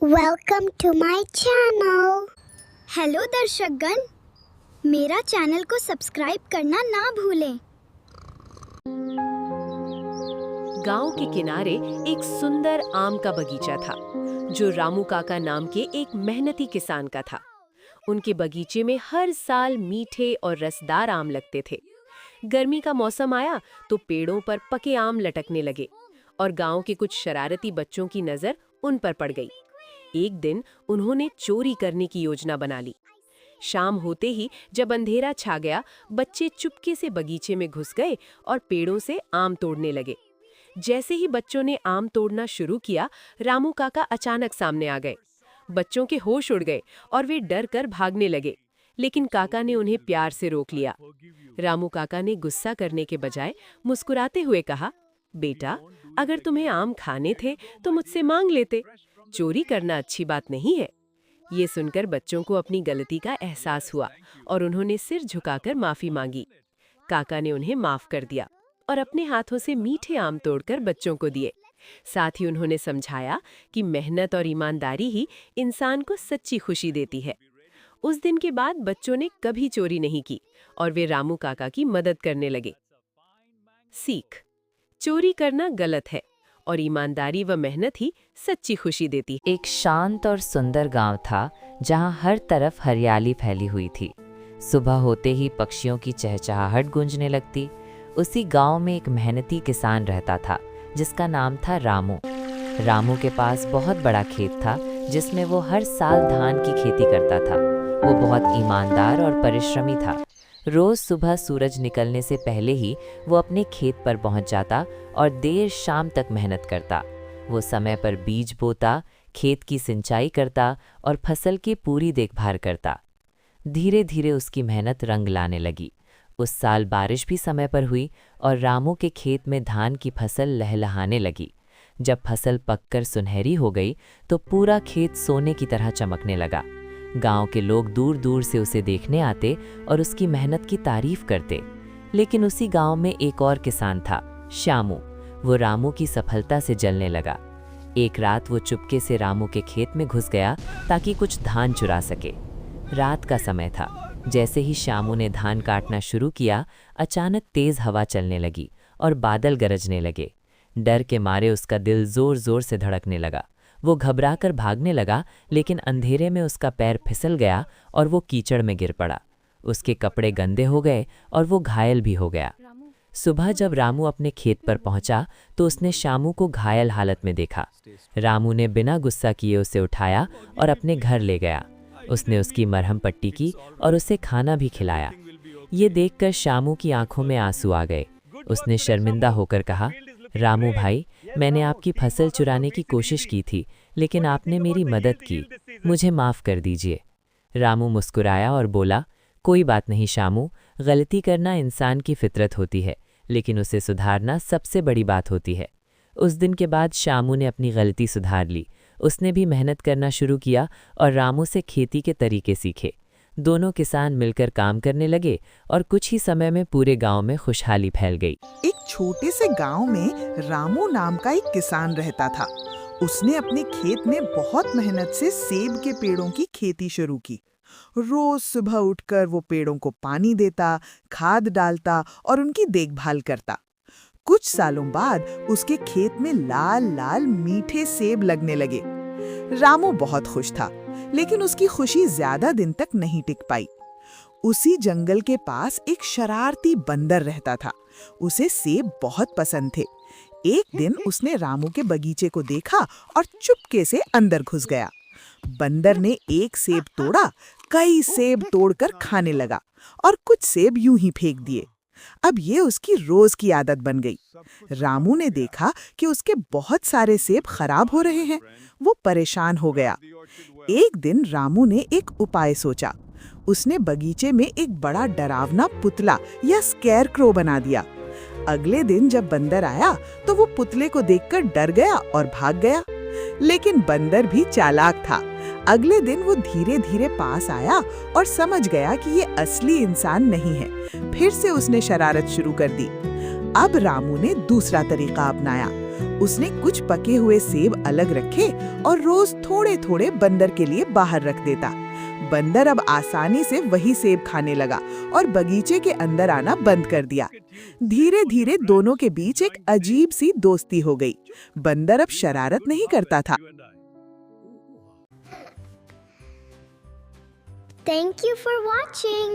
Welcome to my channel. Hello दर्शकगण, मेरा channel को सब्सक्राइब करना ना भूलें। गांव के किनारे एक सुंदर आम का बगीचा था जो रामू काका नाम के एक मेहनती किसान का था। उनके बगीचे में हर साल मीठे और रसदार आम लगते थे। गर्मी का मौसम आया तो पेड़ों पर पके आम लटकने लगे और गांव के कुछ शरारती बच्चों की नजर उन पर पड़ गई। एक दिन उन्होंने चोरी करने की योजना बना ली। शाम होते ही जब अंधेरा छा गया, बच्चे चुपके से बगीचे में घुस गए और पेड़ों से आम तोड़ने लगे। जैसे ही बच्चों ने आम तोड़ना शुरू किया, रामू काका अचानक सामने आ गए। बच्चों के होश उड़ गए और वे डर कर भागने लगे, लेकिन काका ने उन्हें प्यार से रोक लिया। रामू काका ने गुस्सा करने के बजाय मुस्कुराते हुए कहा, बेटा, अगर तुम्हें आम खाने थे तो मुझसे मांग लेते। चोरी करना अच्छी बात नहीं है। ये सुनकर बच्चों को अपनी गलती का एहसास हुआ और उन्होंने सिर झुकाकर माफी मांगी। काका ने उन्हें माफ कर दिया और अपने हाथों से मीठे आम तोड़कर बच्चों को दिए। साथ ही उन्होंने समझाया कि मेहनत और ईमानदारी ही इंसान को सच्ची खुशी देती है। उस दिन के बाद बच्चों ने कभी चोरी नहीं की और वे रामू काका की मदद करने लगे। सीख: चोरी करना गलत है और ईमानदारी व मेहनत ही सच्ची खुशी देती है। एक शांत और सुंदर गांव था जहां हर तरफ हरियाली फैली हुई थी। सुबह होते ही पक्षियों की चहचहाहट गूंजने लगती। उसी गांव में एक मेहनती किसान रहता था जिसका नाम था रामू। रामू के पास बहुत बड़ा खेत था जिसमें वो हर साल धान की खेती करता था। वो बहुत ईमानदार और परिश्रमी था। रोज सुबह सूरज निकलने से पहले ही वो अपने खेत पर पहुंच जाता और देर शाम तक मेहनत करता। वो समय पर बीज बोता, खेत की सिंचाई करता और फसल की पूरी देखभाल करता। धीरे धीरे उसकी मेहनत रंग लाने लगी। उस साल बारिश भी समय पर हुई और रामू के खेत में धान की फसल लहलहाने लगी। जब फसल पककर सुनहरी हो गई तो पूरा खेत सोने की तरह चमकने लगा। गांव के लोग दूर दूर से उसे देखने आते और उसकी मेहनत की तारीफ करते। लेकिन उसी गांव में एक और किसान था, श्यामू। वो रामू की सफलता से जलने लगा। एक रात वो चुपके से रामू के खेत में घुस गया ताकि कुछ धान चुरा सके। रात का समय था। जैसे ही श्यामू ने धान काटना शुरू किया, अचानक तेज हवा चलने लगी और बादल गरजने लगे। डर के मारे उसका दिल जोर जोर से धड़कने लगा। वो घबराकर भागने लगा, लेकिन अंधेरे में उसका पैर फिसल गया और वो कीचड़ में गिर पड़ा। उसके कपड़े गंदे हो गए और वो घायल भी हो गया। सुबह जब रामू अपने खेत पर पहुंचा तो उसने श्यामू को घायल हालत में देखा। रामू ने बिना गुस्सा किए उसे उठाया और अपने घर ले गया। उसने उसकी मरहम पट्टी की और उसे खाना भी खिलाया। ये देखकर श्यामू की आंखों में आंसू आ गए। उसने शर्मिंदा होकर कहा, रामू भाई, मैंने आपकी फसल चुराने की कोशिश की थी, लेकिन आपने मेरी मदद की। मुझे माफ़ कर दीजिए। रामू मुस्कुराया और बोला, कोई बात नहीं श्यामू, गलती करना इंसान की फितरत होती है, लेकिन उसे सुधारना सबसे बड़ी बात होती है। उस दिन के बाद श्यामू ने अपनी गलती सुधार ली। उसने भी मेहनत करना शुरू किया और रामू से खेती के तरीके सीखे। दोनों किसान मिलकर काम करने लगे और कुछ ही समय में पूरे गांव में खुशहाली फैल गई। एक छोटे से गांव में रामू नाम का एक किसान रहता था। उसने अपने खेत में बहुत मेहनत से सेब के पेड़ों की खेती शुरू की। रोज सुबह उठकर वो पेड़ों को पानी देता, खाद डालता और उनकी देखभाल करता। कुछ सालों बाद उसके खेत में लाल लाल मीठे सेब लगने लगे। रामू बहुत खुश था, लेकिन उसकी खुशी ज्यादा दिन तक नहीं टिक पाई। उसी जंगल के पास एक शरारती बंदर रहता था। उसे सेब बहुत पसंद थे। एक दिन उसने रामू के बगीचे को देखा और चुपके से अंदर घुस गया। बंदर ने एक सेब तोड़ा, कई सेब तोड़कर खाने लगा और कुछ सेब यूं ही फेंक दिए। अब ये उसकी रोज की आदत बन गई। रामू ने देखा कि उसके बहुत सारे सेब खराब हो रहे हैं। वो परेशान हो गया। एक दिन रामू ने एक उपाय सोचा। उसने बगीचे में एक बड़ा डरावना पुतला या स्कैरक्रो बना दिया। अगले दिन जब बंदर आया तो वो पुतले को देखकर डर गया और भाग गया। लेकिन बंदर भी चालाक था। अगले दिन वो धीरे धीरे पास आया और समझ गया कि ये असली इंसान नहीं है। फिर से उसने शरारत शुरू कर दी। अब रामू ने दूसरा तरीका अपनाया। उसने कुछ पके हुए सेब अलग रखे और रोज थोड़े थोड़े बंदर के लिए बाहर रख देता। बंदर अब आसानी से वही सेब खाने लगा और बगीचे के अंदर आना बंद कर दिया। धीरे धीरे दोनों के बीच एक अजीब सी दोस्ती हो गई। बंदर अब शरारत नहीं करता था। Thank you for watching.